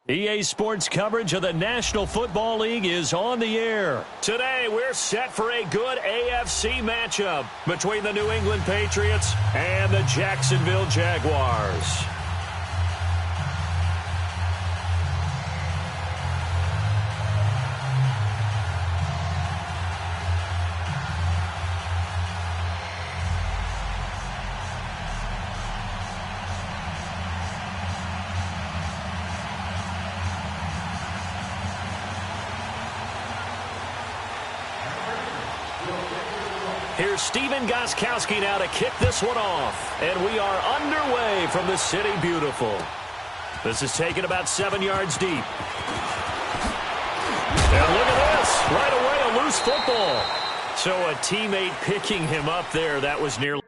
EA Sports coverage of the National Football League is on the air. Today, we're set for a good AFC matchup between the New England Patriots and the Jacksonville Jaguars. Here's Stephen Gostkowski now to kick this one off. And we are underway from the City Beautiful. This is taken about 7 yards deep. And look at this. Right away, a loose football. So a teammate picking him up there. That was nearly...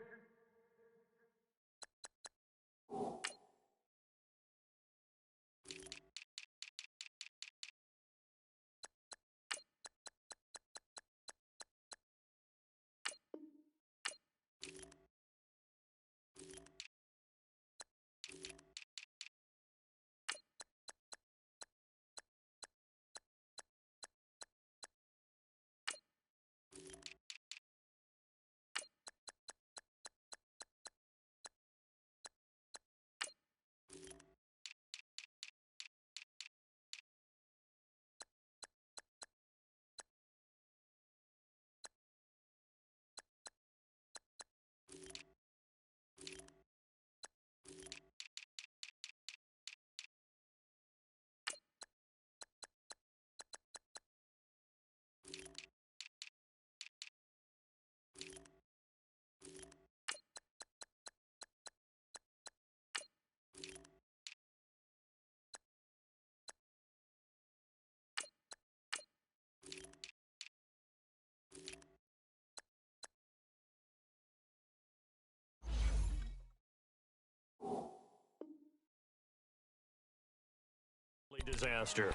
disaster.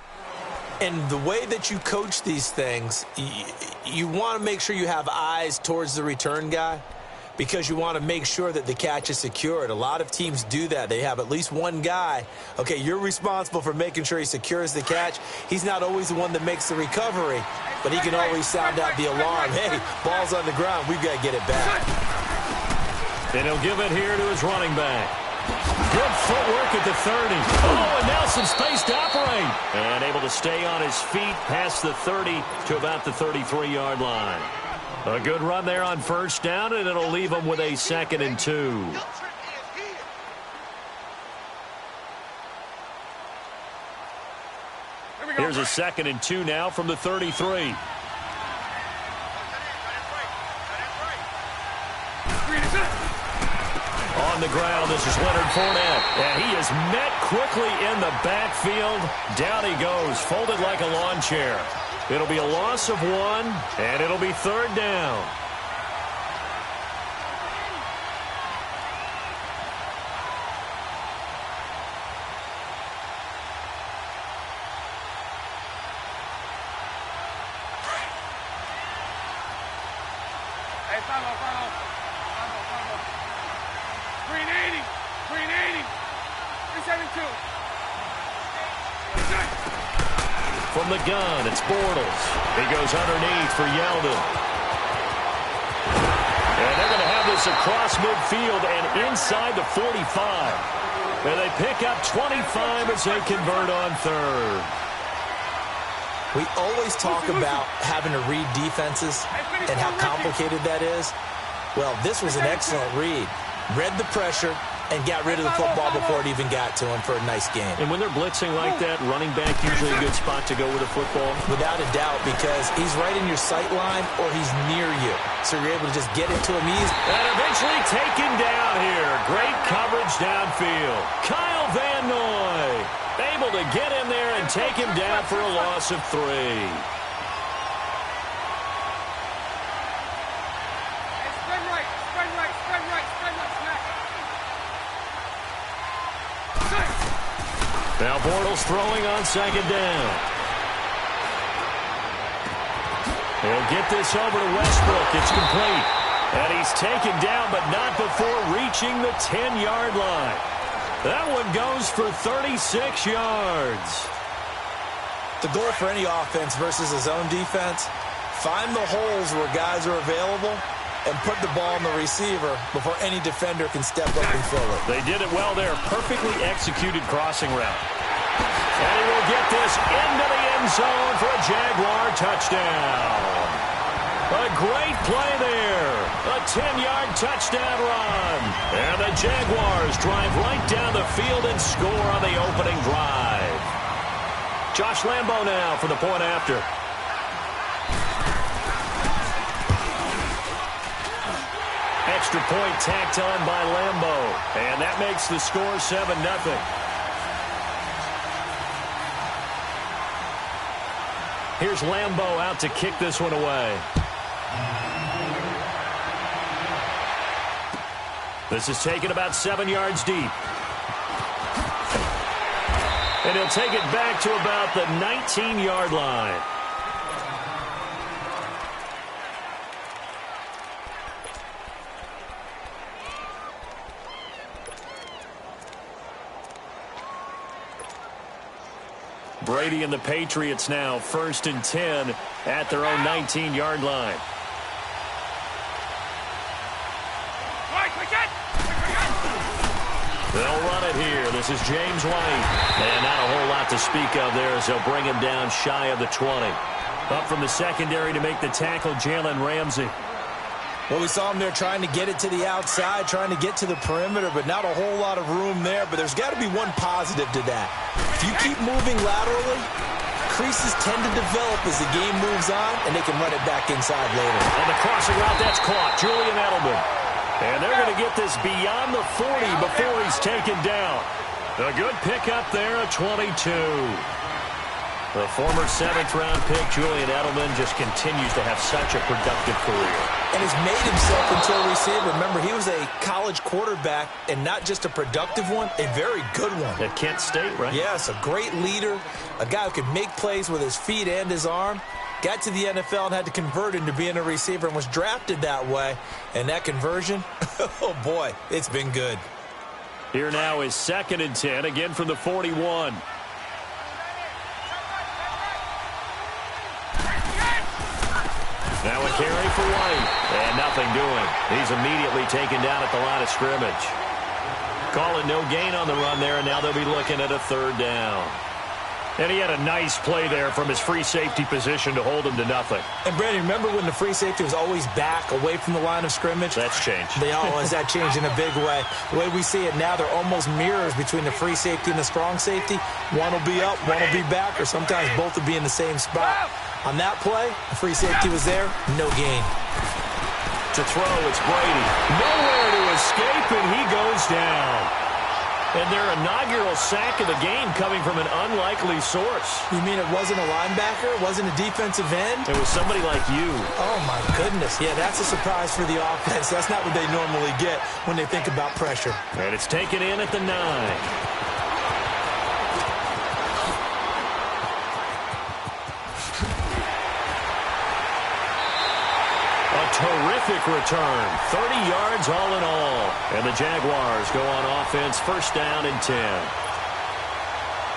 And the way that you coach these things, you want to make sure you have eyes towards the return guy because you want to make sure that the catch is secured. A lot of teams do that. They have at least one guy. Okay, you're responsible for making sure he secures the catch. He's not always the one that makes the recovery, but he can always sound out the alarm. Hey, ball's on the ground. We've got to get it back. And he'll give it here to his running back. Good footwork at the 30. Oh, and now some space to operate. And able to stay on his feet past the 30 to about the 33-yard line. A good run there on first down, and it'll leave him with a 2nd and 2. Here's a 2nd and 2 now from the 33. On the ground, this is Leonard Fournette. And he is met quickly in the backfield. Down he goes, folded like a lawn chair. It'll be a loss of 1, and it'll be 3rd down. From the gun, it's Bortles. He goes underneath for Yeldon. And they're going to have this across midfield and inside the 45. And they pick up 25 as they convert on 3rd. We always talk about having to read defenses and how complicated that is. Well, this was an excellent read. Read the pressure and got rid of the football before it even got to him for a nice game. And when they're blitzing like that, running back usually a good spot to go with the football? Without a doubt, because he's right in your sight line or he's near you. So you're able to just get into him easy. And eventually taken down here. Great coverage downfield. Kyle Van Noy able to get in there and take him down for a loss of 3. Now Bortles throwing on 2nd down. He'll get this over to Westbrook. It's complete. And he's taken down, but not before reaching the 10-yard line. That one goes for 36 yards. The goal for any offense versus a zone defense, find the holes where guys are available and put the ball in the receiver before any defender can step up and fill it. They did it well there. Perfectly executed crossing route. And he will get this into the end zone for a Jaguar touchdown. A great play there. A 10-yard touchdown run. And the Jaguars drive right down the field and score on the opening drive. Josh Lambo now for the point after. Extra point tacked on by Lambo. And that makes the score 7-0. Here's Lambo out to kick this one away. This is taken about 7 yards deep. And he'll take it back to about the 19-yard line. Brady and the Patriots now 1st and 10 at their own 19-yard line. They'll run it here. This is James White. And not a whole lot to speak of there as they'll bring him down shy of the 20. Up from the secondary to make the tackle, Jalen Ramsey. Well, we saw him there trying to get it to the outside, trying to get to the perimeter, but not a whole lot of room there. But there's got to be one positive to that. If you keep moving laterally, creases tend to develop as the game moves on, and they can run it back inside later. On the crossing route, that's caught. Julian Edelman. And they're going to get this beyond the 40 before he's taken down. A good pickup there, a 22. The former 7th-round pick, Julian Edelman, just continues to have such a productive career. And has made himself into a receiver. Remember, he was a college quarterback, and not just a productive one, a very good one. At Kent State, right? Yes, a great leader, a guy who could make plays with his feet and his arm. Got to the NFL and had to convert into being a receiver and was drafted that way. And that conversion, oh boy, it's been good. Here now is 2nd and 10, again from the 41. Now a carry for White. And nothing doing. He's immediately taken down at the line of scrimmage. Calling no gain on the run there, and now they'll be looking at a 3rd down. And he had a nice play there from his free safety position to hold him to nothing. And, Brandon, remember when the free safety was always back away from the line of scrimmage? That's changed. They always that changed in a big way. The way we see it now, they're almost mirrors between the free safety and the strong safety. One will be up, one will be back, or sometimes both will be in the same spot. On that play, the free safety was there, no gain. To throw, it's Brady. Nowhere to escape, and he goes down. And their inaugural sack of the game coming from an unlikely source. You mean it wasn't a linebacker? It wasn't a defensive end? It was somebody like you. Oh, my goodness. Yeah, that's a surprise for the offense. That's not what they normally get when they think about pressure. And it's taken in at the 9. Terrific return. 30 yards all in all. And the Jaguars go on offense, 1st down and 10.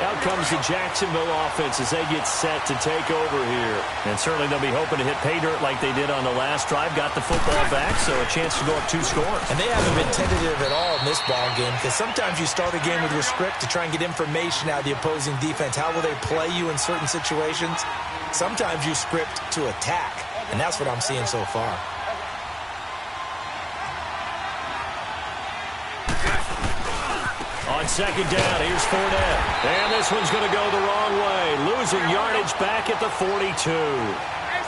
Out comes the Jacksonville offense as they get set to take over here. And certainly they'll be hoping to hit pay dirt like they did on the last drive. Got the football back, so a chance to go up 2 scores. And they haven't been tentative at all in this ball game, because sometimes you start a game with your script to try and get information out of the opposing defense. How will they play you in certain situations? Sometimes you script to attack, and that's what I'm seeing so far. On 2nd down, here's Fournette. And this one's going to go the wrong way. Losing yardage back at the 42.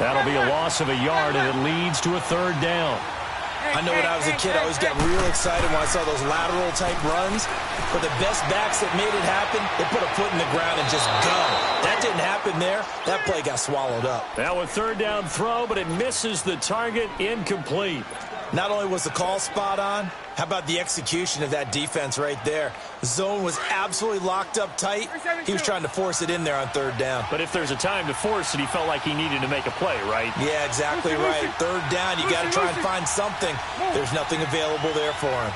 That'll be a loss of a yard, and it leads to a 3rd down. I know when I was a kid, I always got real excited when I saw those lateral-type runs. For the best backs that made it happen, they put a foot in the ground and just go. That didn't happen there. That play got swallowed up. Now a 3rd down throw, but it misses the target, incomplete. Not only was the call spot on, how about the execution of that defense right there? The zone was absolutely locked up tight. He was trying to force it in there on 3rd down. But if there's a time to force it, he felt like he needed to make a play, right? Yeah, exactly right. 3rd down, you got to try and find something. There's nothing available there for him.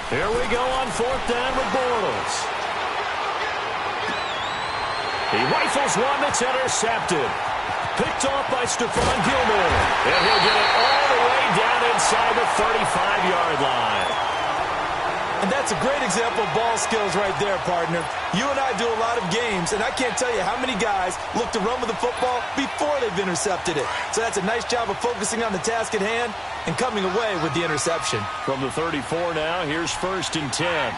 Here we go on 4th down with Bortles. He rifles one that's intercepted. Picked off by Stephon Gilmore. And he'll get it all the way down inside the 35-yard line. And that's a great example of ball skills right there, partner. You and I do a lot of games, and I can't tell you how many guys look to run with the football before they've intercepted it. So that's a nice job of focusing on the task at hand and coming away with the interception. From the 34 now, here's 1st and 10.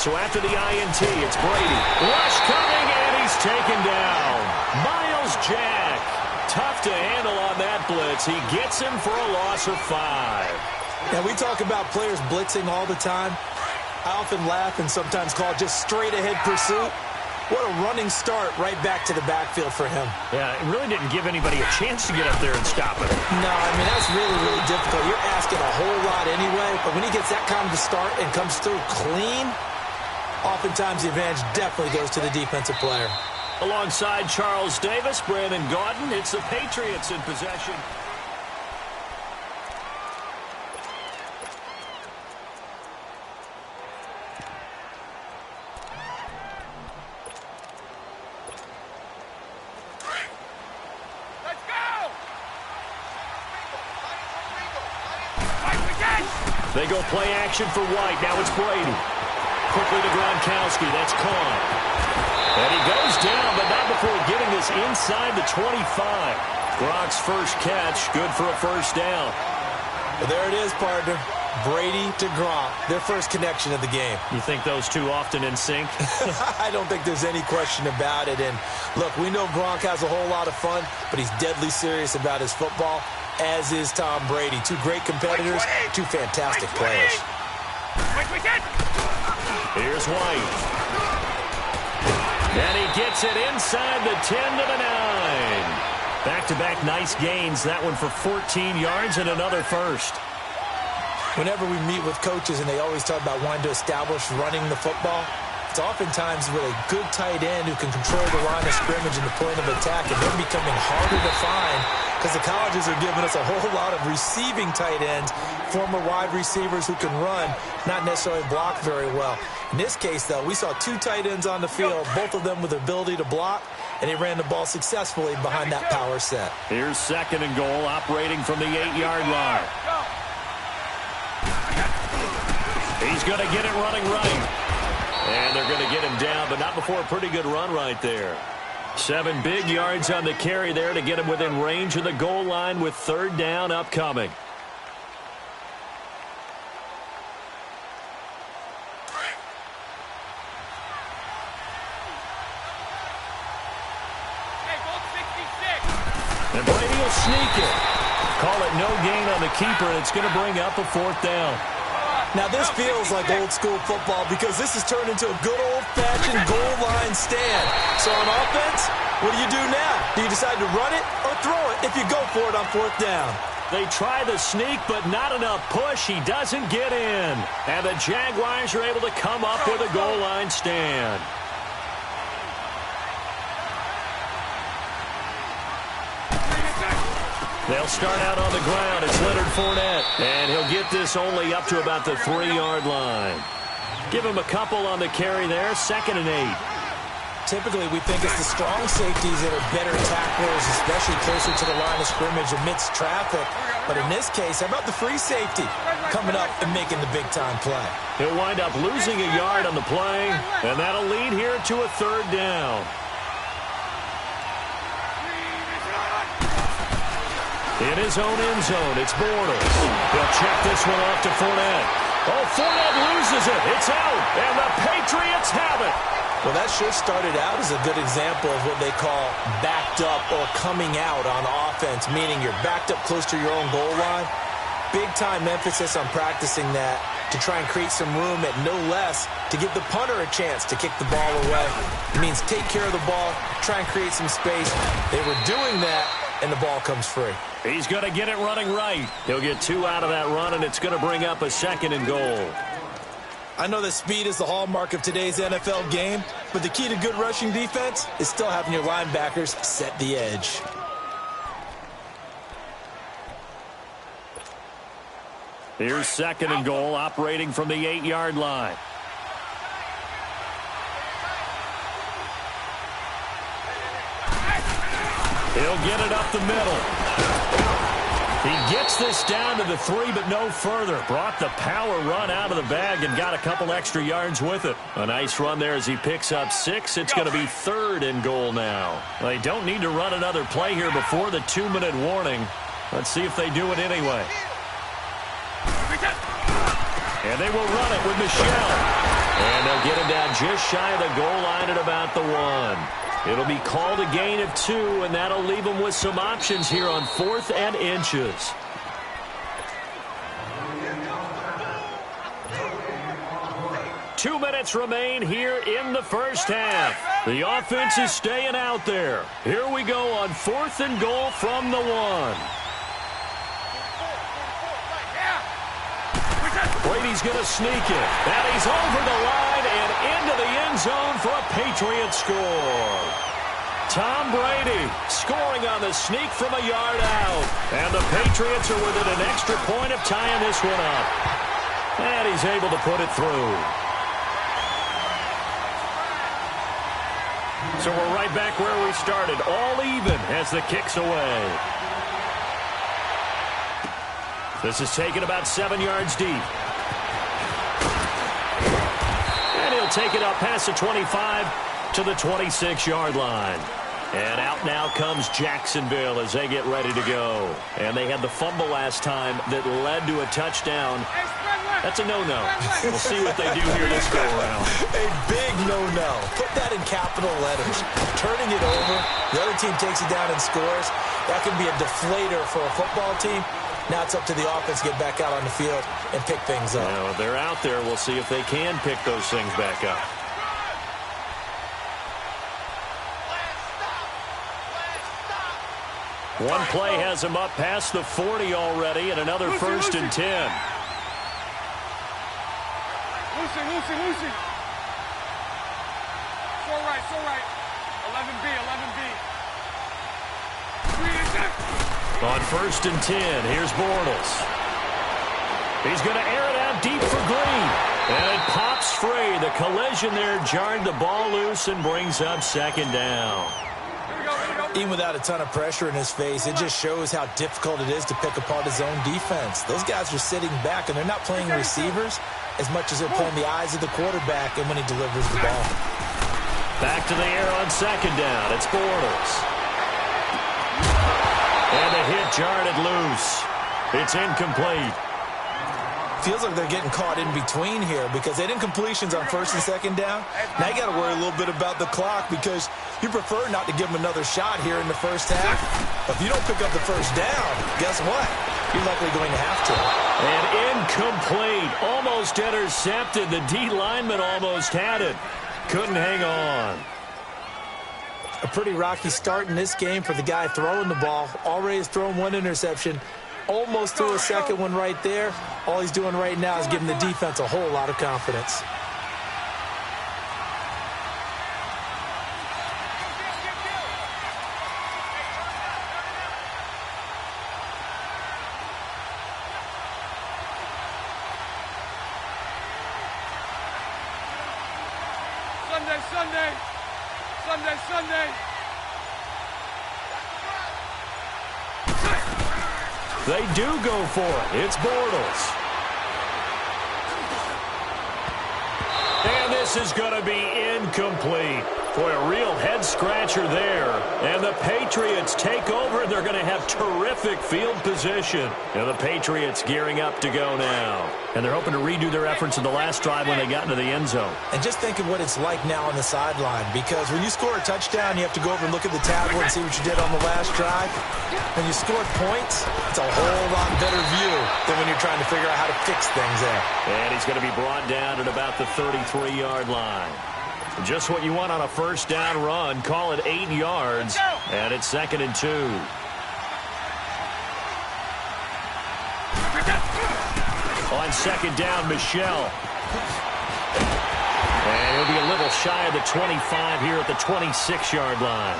So after the INT, it's Brady. Rush coming, and he's taken down. Myles Jack. Tough to handle on that blitz. He gets him for a loss of 5. Now, we talk about players blitzing all the time. I often laugh and sometimes call it just straight-ahead pursuit. What a running start right back to the backfield for him. Yeah, it really didn't give anybody a chance to get up there and stop it. No, I mean, that's really, really difficult. You're asking a whole lot anyway, but when he gets that kind of a start and comes through clean, oftentimes the advantage definitely goes to the defensive player. Alongside Charles Davis, Brandon Gaudin, it's the Patriots in possession. Let's go! They go play action for White. Now it's Brady. Quickly to Gronkowski. That's caught. And he goes down, but not before getting this inside the 25. Gronk's first catch, good for a 1st down. Well, there it is, partner. Brady to Gronk, their first connection of the game. You think those two often in sync? I don't think there's any question about it. And look, we know Gronk has a whole lot of fun, but he's deadly serious about his football, as is Tom Brady. Two great competitors, two fantastic players. Here's White. And he gets it inside the 10 to the 9. Back-to-back nice gains. That one for 14 yards and another first. Whenever we meet with coaches and they always talk about wanting to establish running the football, it's oftentimes with a good tight end who can control the line of scrimmage and the point of attack, and they're becoming harder to find because the colleges are giving us a whole lot of receiving tight ends, former wide receivers who can run, not necessarily block very well. In this case, though, we saw 2 tight ends on the field, both of them with the ability to block, and he ran the ball successfully behind that power set. Here's 2nd and goal, operating from the 8-yard line. He's going to get it running right. And they're going to get him down, but not before a pretty good run right there. 7 big yards on the carry there to get him within range of the goal line with 3rd down upcoming. And Brady will sneak it. Call it no gain on the keeper, and it's going to bring up a 4th down. Now, this feels like old-school football because this has turned into a good old-fashioned goal line stand. So on offense, what do you do now? Do you decide to run it or throw it if you go for it on 4th down? They try the sneak, but not enough push. He doesn't get in. And the Jaguars are able to come up with a goal line stand. They'll start out on the ground. It's Leonard Fournette. And he'll get this only up to about the 3-yard line. Give him a couple on the carry there. 2nd and 8. Typically, we think it's the strong safeties that are better tacklers, especially closer to the line of scrimmage amidst traffic. But in this case, how about the free safety coming up and making the big-time play? He'll wind up losing a yard on the play, and that'll lead here to a 3rd down. In his own end zone, it's Bortles. He'll check this one off to Fournette. Oh, Fournette loses it. It's out, and the Patriots have it. Well, that sure started out as a good example of what they call backed up or coming out on offense, meaning you're backed up close to your own goal line. Big-time emphasis on practicing that to try and create some room at no less to give the punter a chance to kick the ball away. It means take care of the ball, try and create some space. They were doing that, and the ball comes free. He's going to get it running right. He'll get 2 out of that run, and it's going to bring up a 2nd and goal. I know that speed is the hallmark of today's NFL game, but the key to good rushing defense is still having your linebackers set the edge. Here's second and goal, operating from the 8-yard line. He'll get it up the middle. He gets this down to the 3, but no further. Brought the power run out of the bag and got a couple extra yards with it. A nice run there as he picks up 6. It's going to be third and goal now. They don't need to run another play here before the 2-minute warning. Let's see if they do it anyway. And they will run it with Michel. And they'll get him down just shy of the goal line at about the 1. It'll be called a gain of 2, and that'll leave them with some options here on 4th and inches. Two minutes remain here in the first half. The offense is staying out there. Here we go on 4th and goal from the 1. Brady's going to sneak it. And he's over the line and into the end zone for a Patriot score. Tom Brady scoring on the sneak from a yard out. And the Patriots are within an extra point of tying this one up. And he's able to put it through. So we're right back where we started. All even as the kick's away. This is taken about 7 yards deep. And he'll take it up past the 25 to the 26-yard line. And out now comes Jacksonville as they get ready to go. And they had the fumble last time that led to a touchdown. That's a no-no. We'll see what they do here this go-around. A big no-no. Put that in capital letters. Turning it over, the other team takes it down and scores. That can be a deflator for a football team. Now it's up to the offense to get back out on the field and pick things up. Now, if they're out there, we'll see if they can pick those things back up. One play has him up past the 40 already, and another first and 10. Lucy. So right. 11B. On first and 10, here's Bortles. He's going to air it out deep for Green. And it pops free. The collision there jarred the ball loose and brings up second down. Even without a ton of pressure in his face, it just shows how difficult it is to pick apart his own defense. Those guys are sitting back, and they're not playing receivers as much as they're playing the eyes of the quarterback and when he delivers the ball. Back to the air on second down. It's Bortles. And the hit jarred it loose. It's incomplete. Feels like they're getting caught in between here because they didn't completions on first and second down. Now you got to worry a little bit about the clock because you prefer not to give them another shot here in the first half. But if you don't pick up the first down, guess what? You're likely going to have to. And incomplete. Almost intercepted. The D lineman almost had it. Couldn't hang on. A pretty rocky start in this game for the guy throwing the ball. Already has thrown one interception. Almost threw a second one right there. All he's doing right now is giving the defense a whole lot of confidence. Sunday. They do go for it. It's Bortles. And this is going to be incomplete. Boy, a real head-scratcher there. And the Patriots take over, and they're going to have terrific field position. And the Patriots gearing up to go now. And they're hoping to redo their efforts in the last drive when they got into the end zone. And just think of what it's like now on the sideline. Because when you score a touchdown, you have to go over and look at the tablet and see what you did on the last drive. When you scored points, it's a whole lot better view than when you're trying to figure out how to fix things there. And he's going to be brought down at about the 33-yard line. Just what you want on a first down run. Call it 8 yards. And it's second and 2. On second down, Michel. And he'll be a little shy of the 25 here at the 26-yard line.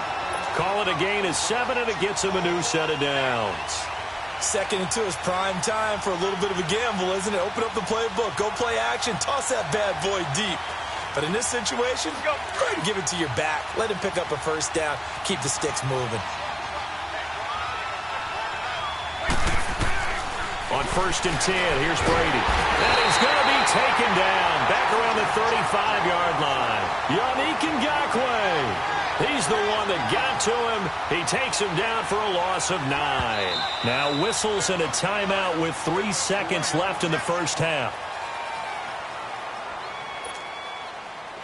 Call it a gain of 7, and it gets him a new set of downs. Second and 2 is prime time for a little bit of a gamble, isn't it? Open up the playbook, go play action, toss that bad boy deep. But in this situation, go ahead and give it to your back. Let him pick up a first down. Keep the sticks moving. On 1st and 10, here's Brady. And he's going to be taken down back around the 35-yard line. Yannick Ngakoue. He's the one that got to him. He takes him down for a loss of 9. Now whistles and a timeout with 3 seconds left in the first half.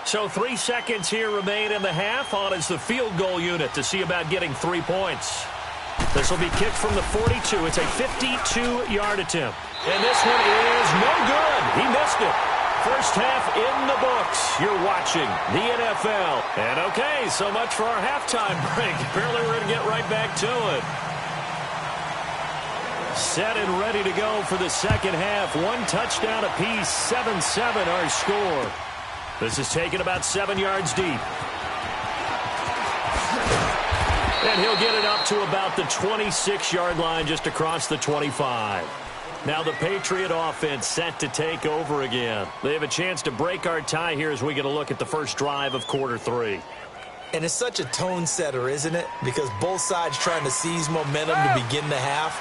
So 3 seconds here remain in the half. On is the field goal unit to see about getting 3 points. This will be kicked from the 42. It's a 52-yard attempt. And this one is no good. He missed it. First half in the books. You're watching the NFL. And okay, so much for our halftime break. Apparently we're going to get right back to it. Set and ready to go for the second half. 1 touchdown apiece. 7-7 our score. This is taken about 7 yards deep. And he'll get it up to about the 26-yard line just across the 25. Now the Patriot offense set to take over again. They have a chance to break our tie here as we get a look at the first drive of quarter 3. And it's such a tone setter, isn't it? Because both sides trying to seize momentum to begin the half.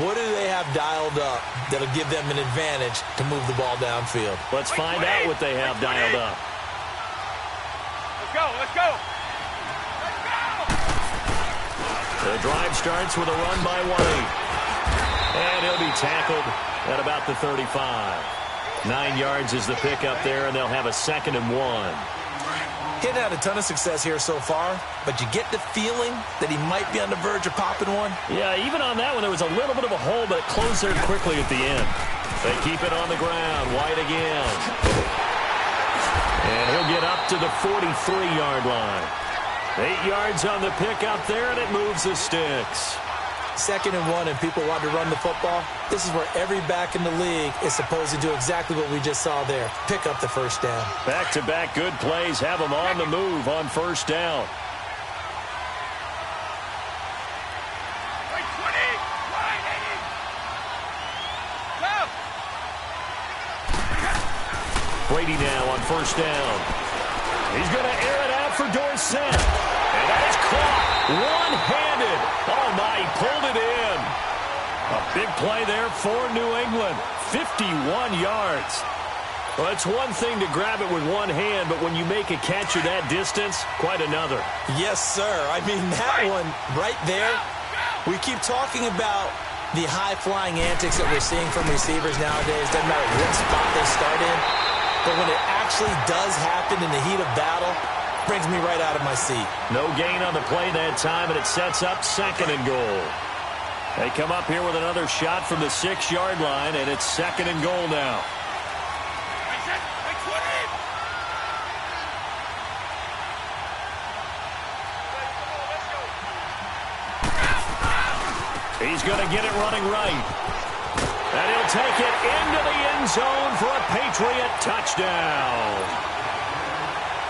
What do they have dialed up that'll give them an advantage to move the ball downfield? Let's find out what they have dialed up. Let's go, let's go. The drive starts with a run by White. And he'll be tackled at about the 35. 9 yards is the pickup there, and they'll have a 2nd and 1. He's had a ton of success here so far, but you get the feeling that he might be on the verge of popping one. Yeah, even on that one, there was a little bit of a hole, but it closed there quickly at the end. They keep it on the ground. White again. And he'll get up to the 43-yard line. 8 yards on the pickup there, and it moves the sticks. 2nd and 1, and people want to run the football. This is where every back in the league is supposed to do exactly what we just saw there. Pick up the first down. Back-to-back good plays have them on the move on first down. Brady now on first down. He's going to air it out for Dorsett. And that is caught one-handed. Oh, my, he pulled it in. A big play there for New England. 51 yards. Well, it's one thing to grab it with one hand, but when you make a catch of that distance, quite another. Yes, sir. I mean, that one right there, we keep talking about the high-flying antics that we're seeing from receivers nowadays. Doesn't matter what spot they start in. But when it actually does happen in the heat of battle, brings me right out of my seat. No gain on the play that time, and it sets up 2nd and goal. They come up here with another shot from the 6-yard line, and it's 2nd and goal now. He's going to get it running right. And he'll take it into the end zone for a Patriot touchdown.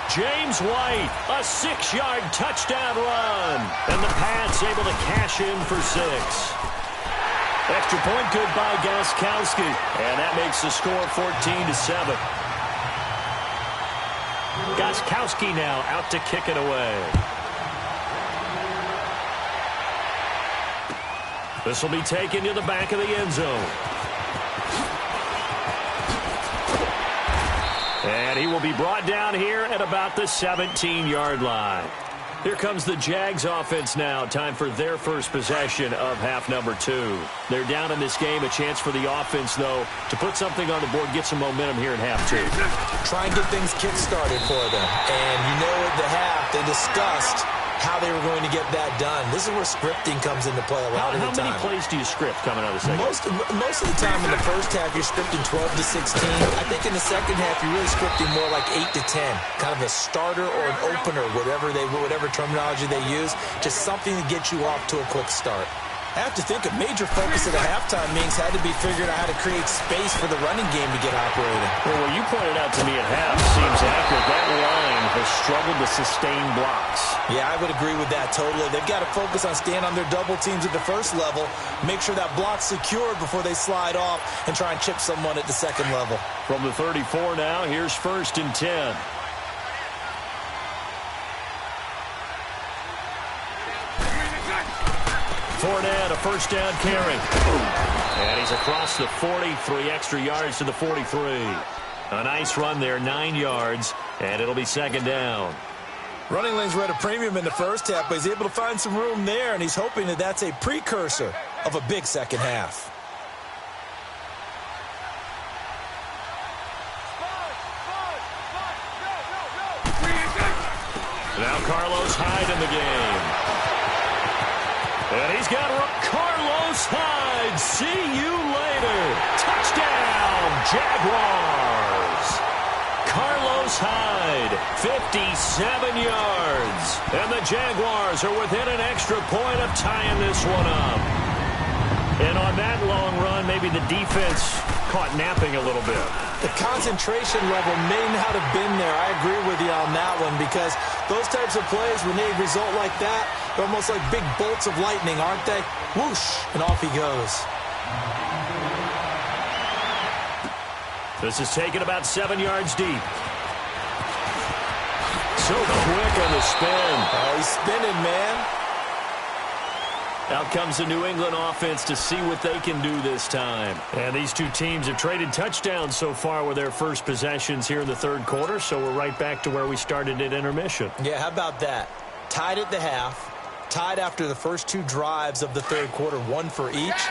James White, a 6-yard touchdown run. And the Pats able to cash in for 6. Extra point good by Gostkowski. And that makes the score 14-7. Gostkowski now out to kick it away. This will be taken to the back of the end zone. And he will be brought down here at about the 17-yard line. Here comes the Jags offense now. Time for their first possession of half number 2. They're down in this game. A chance for the offense, though, to put something on the board, get some momentum here in half 2. Try and get things kick-started for them. And you know at the half, they discussed how they were going to get that done. This is where scripting comes into play a lot of the time. How many plays do you script coming out of the second? Most of the time in the first half, you're scripting 12 to 16. I think in the second half, you're really scripting more like 8 to 10. Kind of a starter or an opener, whatever terminology they use. Just something to get you off to a quick start. I have to think a major focus at the halftime meetings had to be figuring out how to create space for the running game to get operating. Well, what you pointed out to me at half seems accurate. That line has struggled to sustain blocks. Yeah, I would agree with that totally. They've got to focus on staying on their double teams at the first level, make sure that block's secured before they slide off, and try and chip someone at the second level. From the 34 now, here's 1st and 10. Fournette, a first down carry. And he's across the 40, 3 extra yards to the 43. A nice run there, 9 yards, and it'll be 2nd down. Running lanes were at a premium in the first half, but he's able to find some room there, and he's hoping that that's a precursor of a big second half. Now Carlos Hyde in the game. And he's got Carlos Hyde. See you later. Touchdown, Jaguars. Carlos Hyde, 57 yards. And the Jaguars are within an extra point of tying this one up. And on that long run, maybe the defense caught napping a little bit. The concentration level may not have been there. I agree with you on that one, because those types of plays, when they result like that, they're almost like big bolts of lightning, aren't they? Whoosh, and off he goes. This is taken about 7 yards deep. So quick on the spin. Oh, he's spinning, man. Out comes the New England offense to see what they can do this time. And these two teams have traded touchdowns so far with their first possessions here in the third quarter, so we're right back to where we started at intermission. Yeah, how about that? Tied at the half, tied after the first 2 drives of the third quarter, 1 for each.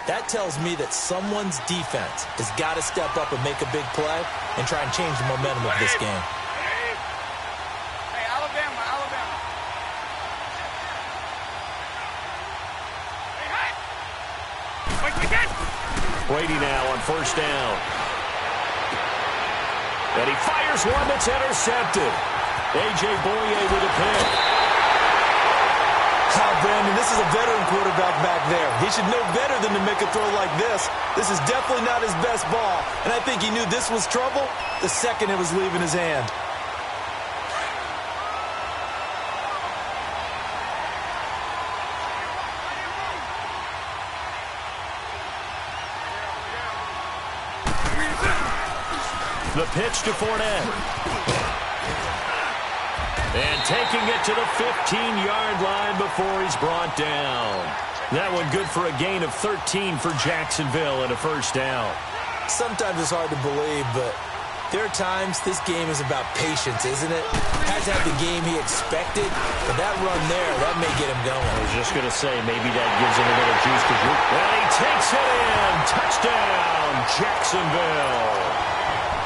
That tells me that someone's defense has got to step up and make a big play and try and change the momentum of this game. Hey, Alabama. Brady now on first down. And he fires one that's intercepted. A.J. Boye with a pick. Brandon, this is a veteran quarterback back there. He should know better than to make a throw like this. This is definitely not his best ball, and I think he knew this was trouble the second it was leaving his hand. The pitch to Fournette. And taking it to the 15-yard line before he's brought down. That one good for a gain of 13 for Jacksonville and a first down. Sometimes it's hard to believe, but there are times this game is about patience, isn't it? Hasn't had the game he expected, but that run there, that may get him going. I was just going to say, maybe that gives him a little juice to drink. And he takes it in. Touchdown, Jacksonville.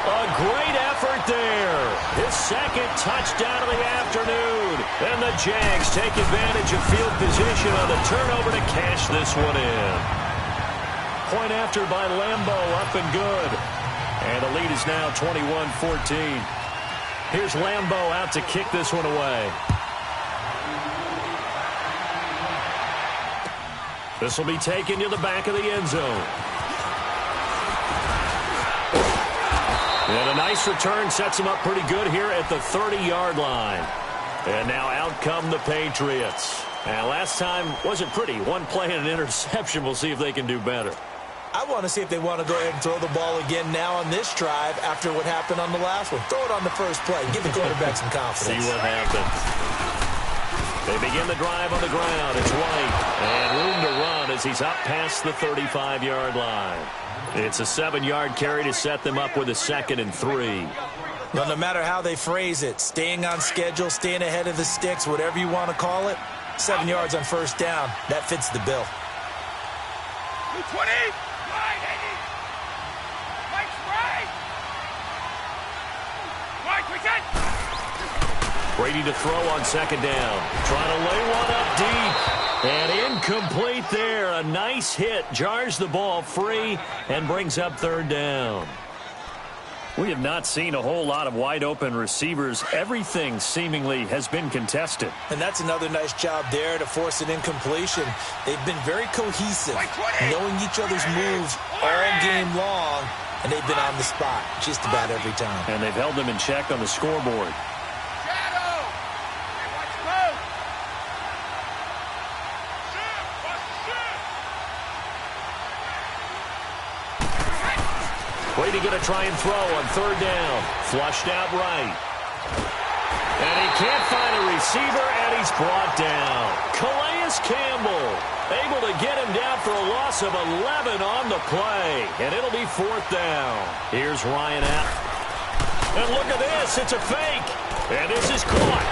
A great effort there. His second touchdown of the afternoon. And the Jags take advantage of field position on the turnover to cash this one in. Point after by Lambo, up and good. And the lead is now 21-14. Here's Lambo out to kick this one away. This will be taken to the back of the end zone. And a nice return sets him up pretty good here at the 30-yard line. And now out come the Patriots. And last time wasn't pretty. One play and an interception. We'll see if they can do better. I want to see if they want to go ahead and throw the ball again now on this drive after what happened on the last one. Throw it on the first play. Give the quarterback some confidence. See what happens. They begin the drive on the ground. It's White. And room to run as he's up past the 35-yard line. It's a 7-yard carry to set them up with a 2nd and 3. Well, no matter how they phrase it, staying on schedule, staying ahead of the sticks, whatever you want to call it, 7 yards on first down, that fits the bill. 20. Right, Eddie. Mike's right. Mike, we can. Brady to throw on 2nd down. Trying to lay one up deep. And incomplete there. A nice hit. Jars the ball free and brings up 3rd down. We have not seen a whole lot of wide-open receivers. Everything seemingly has been contested. And that's another nice job there to force an incompletion. They've been very cohesive, knowing each other's moves all game long, and they've been on the spot just about every time. And they've held them in check on the scoreboard. Brady going to try and throw on third down. Flushed out right. And he can't find a receiver, and he's brought down. Calais Campbell able to get him down for a loss of 11 on the play. And it'll be fourth down. Here's Ryan App. And look at this. It's a fake. And this is caught.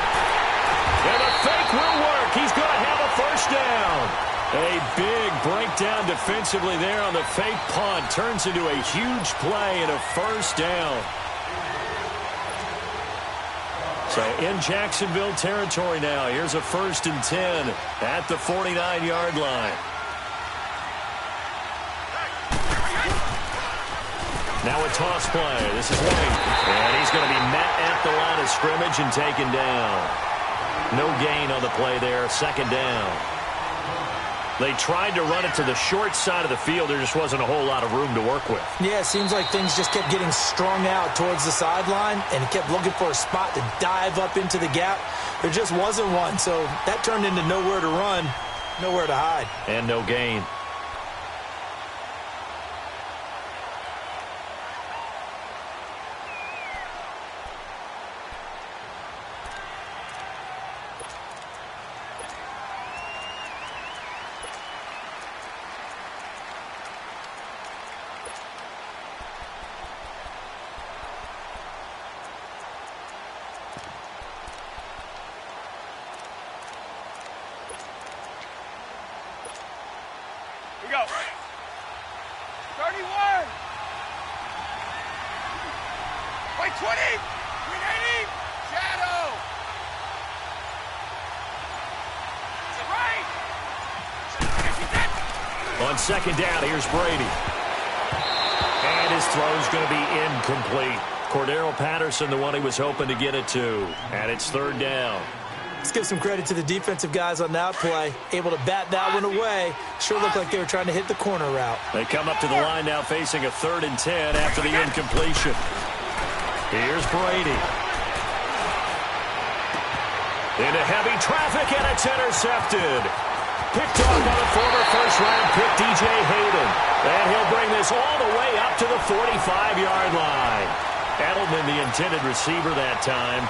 And the fake will work. He's going to have a first down. A big breakdown defensively there on the fake punt. Turns into a huge play and a first down. So in Jacksonville territory now. Here's a 1st and 10 at the 49-yard line. Now a toss play. This is Wayne. And he's going to be met at the line of scrimmage and taken down. No gain on the play there. 2nd down. They tried to run it to the short side of the field. There just wasn't a whole lot of room to work with. Yeah, it seems like things just kept getting strung out towards the sideline, and he kept looking for a spot to dive up into the gap. There just wasn't one, so that turned into nowhere to run, nowhere to hide. And no gain. We go. 31. Wait, 20. 380. Shadow. Right. On 2nd down, here's Brady. And his throw's going to be incomplete. Cordero Patterson, the one he was hoping to get it to. And it's 3rd down. Let's give some credit to the defensive guys on that play. Able to bat that one away. Sure looked like they were trying to hit the corner route. They come up to the line now facing a 3rd and 10 after the incompletion. Here's Brady. Into heavy traffic, and it's intercepted. Picked off by the former first-round pick, DJ Hayden. And he'll bring this all the way up to the 45-yard line. Edelman, the intended receiver that time.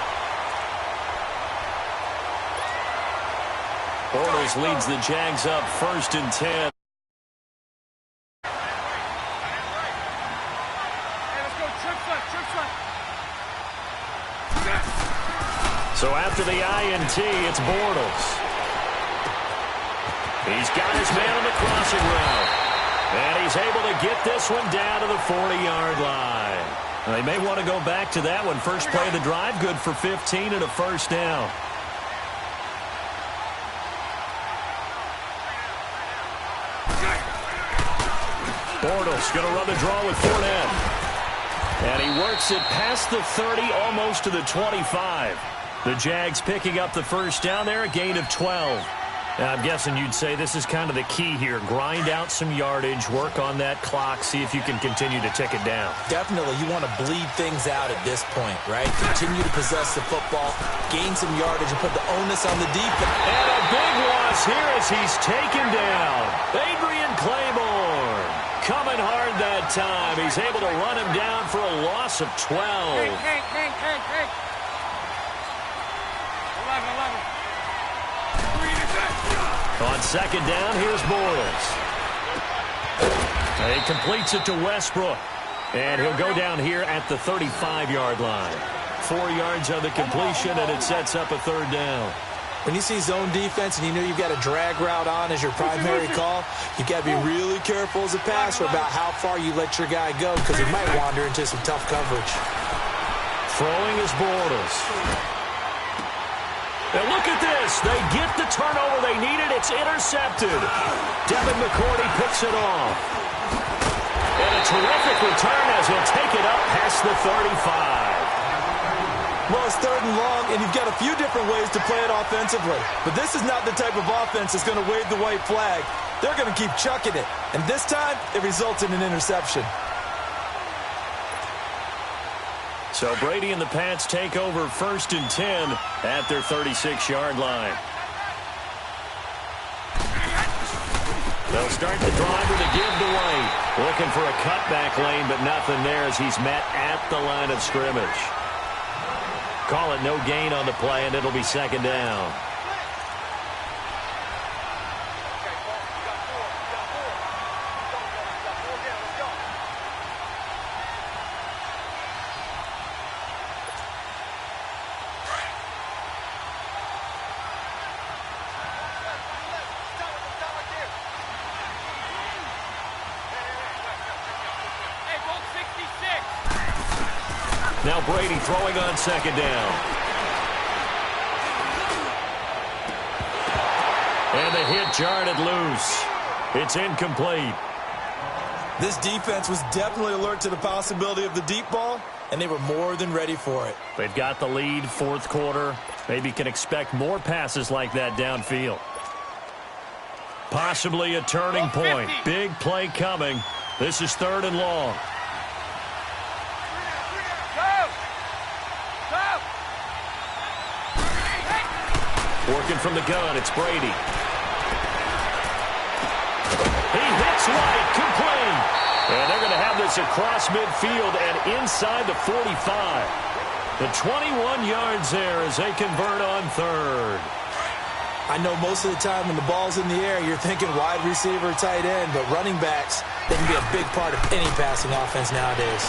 Bortles leads the Jags up 1st and 10. Hey, let's go trip front. So after the INT, it's Bortles. He's got his man on the crossing route. And he's able to get this one down to the 40-yard line. Now, they may want to go back to that one. First play of the drive, good for 15 and a first down. Bortles going to run the draw with Fournette. And he works it past the 30, almost to the 25. The Jags picking up the first down there, a gain of 12. Now, I'm guessing you'd say this is kind of the key here. Grind out some yardage, work on that clock, see if you can continue to tick it down. Definitely. You want to bleed things out at this point, right? Continue to possess the football, gain some yardage, and put the onus on the defense. And a big loss here as he's taken down. Adrian Claiborne coming hard that time. He's able to run him down for a loss of 12. Hey. 11. On 2nd down, here's Bortles. He completes it to Westbrook. And he'll go down here at the 35-yard line. 4 yards on the completion, and it sets up a 3rd down. When you see zone defense and you know you've got a drag route on as your primary call, you've got to be really careful as a passer about how far you let your guy go because he might wander into some tough coverage. Throwing is Bortles. And look at this. They get the turnover they needed. It's intercepted. Devin McCourty picks it off. And a terrific return as he'll take it up past the 35. Well, it's 3rd and long, and you've got a few different ways to play it offensively. But this is not the type of offense that's going to wave the white flag. They're going to keep chucking it. And this time, it results in an interception. So Brady and the Pats take over 1st and 10 at their 36-yard line. They'll start the drive with a give to White. Looking for a cutback lane, but nothing there as he's met at the line of scrimmage. Call it no gain on the play, and it'll be 2nd down. Now Brady throwing on 2nd down. And the hit jarred loose. It's incomplete. This defense was definitely alert to the possibility of the deep ball, and they were more than ready for it. They've got the lead, 4th quarter. Maybe can expect more passes like that downfield. Possibly a turning point. Big play coming. This is 3rd and long. Working from the gun, it's Brady. He hits White, complete. And they're going to have this across midfield and inside the 45. The 21 yards there as they convert on 3rd. I know most of the time when the ball's in the air, you're thinking wide receiver, tight end, but running backs, they can be a big part of any passing offense nowadays.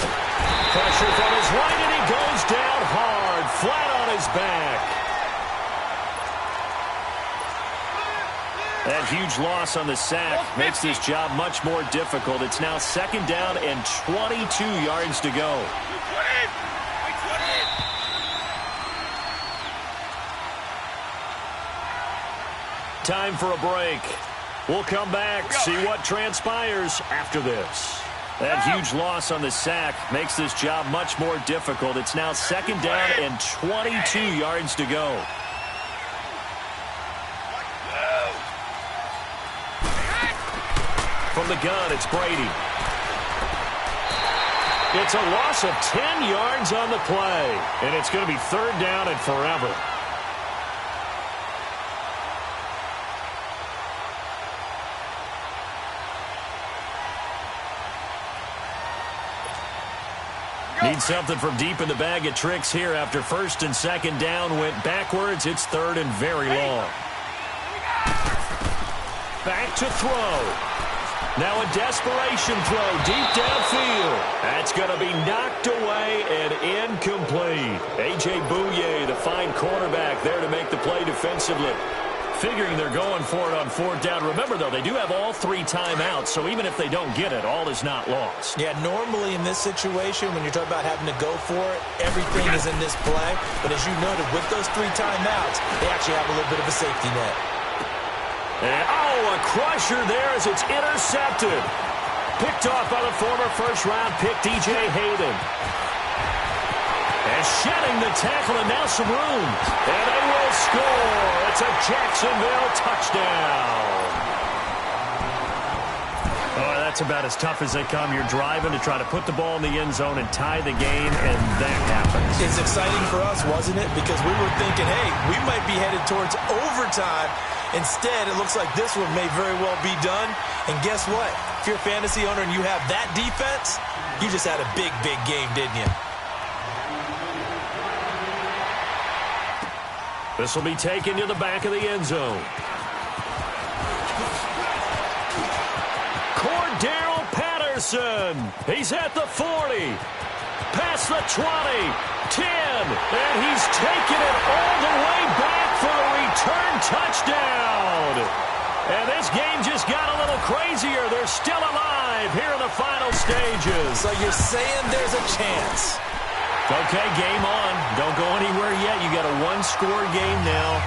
Pressure from his right, and he goes down hard, flat on his back. That huge loss on the sack makes this job much more difficult. It's now 2nd down and 22 yards to go. Time for a break. We'll come back, see what transpires after this. That huge loss on the sack makes this job much more difficult. It's now 2nd down and 22 yards to go. From the gun, it's Brady. It's a loss of 10 yards on the play, and it's going to be 3rd down and forever. Need something from deep in the bag of tricks here after 1st and 2nd down went backwards. It's 3rd and very long. Back to throw. Now a desperation throw deep downfield. That's going to be knocked away and incomplete. A.J. Bouye, the fine cornerback, there to make the play defensively. Figuring they're going for it on 4th down. Remember, though, they do have all 3 timeouts, so even if they don't get it, all is not lost. Yeah, normally in this situation, when you're talking about having to go for it, everything is in this play. But as you noted, with those 3 timeouts, they actually have a little bit of a safety net. And, a crusher there as it's intercepted. Picked off by the former first-round pick, D.J. Hayden. And shedding the tackle, and now some room. And they will score. It's a Jacksonville touchdown. Oh, that's about as tough as they come. You're driving to try to put the ball in the end zone and tie the game, and that happens. It's exciting for us, wasn't it? Because we were thinking, hey, we might be headed towards overtime. Instead, it looks like this one may very well be done. And guess what? If you're a fantasy owner and you have that defense, you just had a big, big game, didn't you? This will be taken to the back of the end zone. Cordero Patterson. He's at the 40. Past the 20. 10. And he's taken it all the way back for the return touchdown. And this game just got a little crazier. They're still alive here in the final stages. So you're saying there's a chance. Okay, game on. Don't go anywhere yet. You got a one-score game now.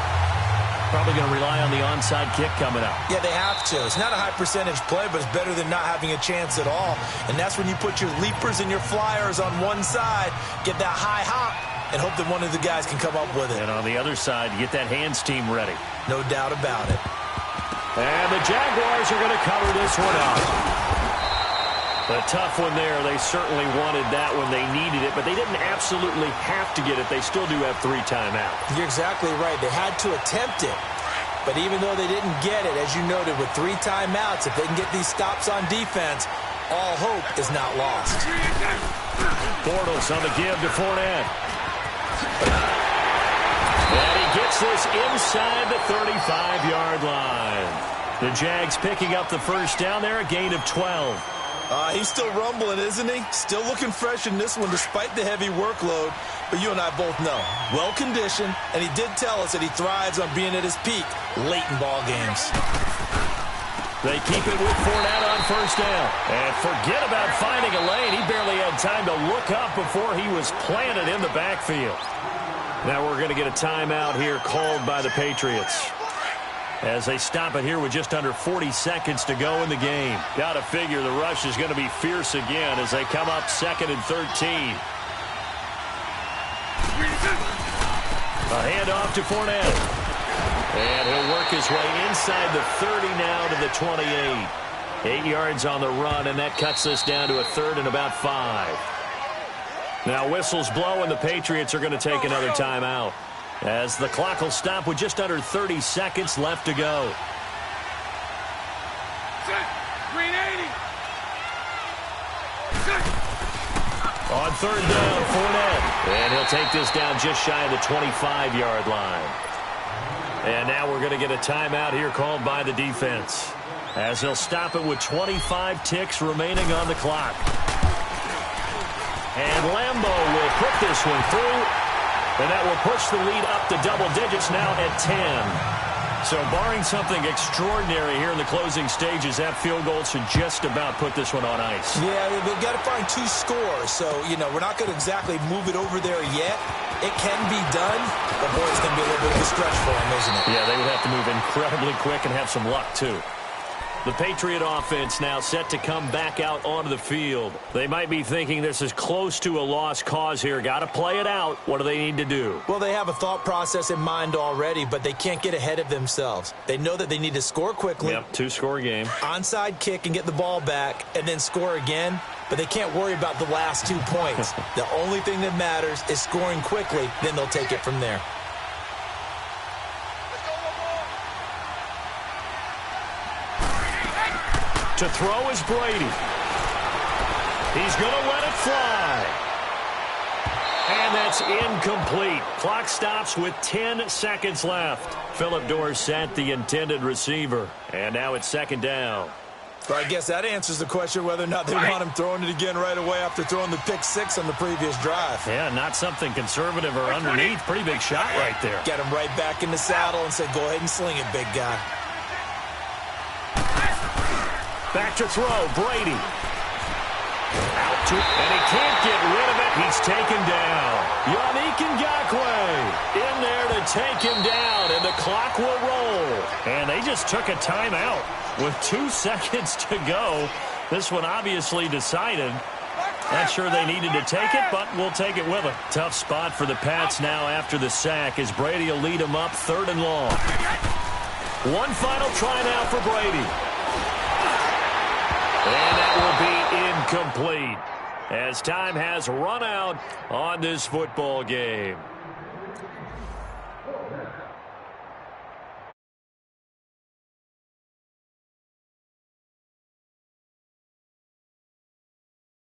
probably going to rely on the onside kick coming up. Yeah, they have to. It's not a high percentage play, but it's better than not having a chance at all. And that's when you put your leapers and your flyers on one side, get that high hop, and hope that one of the guys can come up with it. And on the other side, you get that hands team ready. No doubt about it. And the Jaguars are going to cover this one up. A tough one there. They certainly wanted that when they needed it, but they didn't absolutely have to get it. They still do have 3 timeouts. You're exactly right. They had to attempt it. But even though they didn't get it, as you noted, with 3 timeouts, if they can get these stops on defense, all hope is not lost. Bortles on the give to Fournette. And he gets this inside the 35-yard line. The Jags picking up the first down there, a gain of 12. He's still rumbling, isn't he? Still looking fresh in this one despite the heavy workload. But you and I both know, well-conditioned, and he did tell us that he thrives on being at his peak late in ball games. They keep it with Fournette on first down. And forget about finding a lane. He barely had time to look up before he was planted in the backfield. Now we're going to get a timeout here called by the Patriots, as they stop it here with just under 40 seconds to go in the game. Got to figure the rush is going to be fierce again as they come up 2nd and 13. A handoff to Fournette. And he'll work his way inside the 30 now to the 28. 8 yards on the run, and that cuts this down to a 3rd and about 5. Now whistles blow, and the Patriots are going to take another timeout, as the clock will stop with just under 30 seconds left to go. Green 80. On 3rd down, Fournette. And he'll take this down just shy of the 25-yard line. And now we're going to get a timeout here called by the defense, as he'll stop it with 25 ticks remaining on the clock. And Lambeau will put this one through, and that will push the lead up to double digits now at 10. So barring something extraordinary here in the closing stages, that field goal should just about put this one on ice. Yeah, they've got to find 2 scores. So, you know, we're not going to exactly move it over there yet. It can be done, but boy, it's going to be a little bit of a stretch for them, isn't it? Yeah, they would have to move incredibly quick and have some luck, too. The Patriot offense now set to come back out onto the field. They might be thinking this is close to a lost cause here. Got to play it out. What do they need to do? Well, they have a thought process in mind already, but they can't get ahead of themselves. They know that they need to score quickly. Yep, 2-score game. Onside kick and get the ball back, and then score again. But they can't worry about the last 2 points. The only thing that matters is scoring quickly. Then they'll take it from there. To throw is Brady. He's going to let it fly. And that's incomplete. Clock stops with 10 seconds left. Phillip Dorsett, the intended receiver. And now it's 2nd down. Well, I guess that answers the question whether or not they want him throwing it again right away after throwing the pick 6 on the previous drive. Yeah, not something conservative or underneath. Pretty big shot right there. Get him right back in the saddle and say, go ahead and sling it, big guy. Back to throw, Brady. Out to, and he can't get rid of it. He's taken down. Yannick Ngakoue in there to take him down, and the clock will roll. And they just took a timeout with 2 seconds to go. This one obviously decided. Not sure they needed to take it, but we'll take it with them. Tough spot for the Pats now after the sack, as Brady will lead them up 3rd and long. One final try now for Brady. And that will be incomplete, as time has run out on this football game.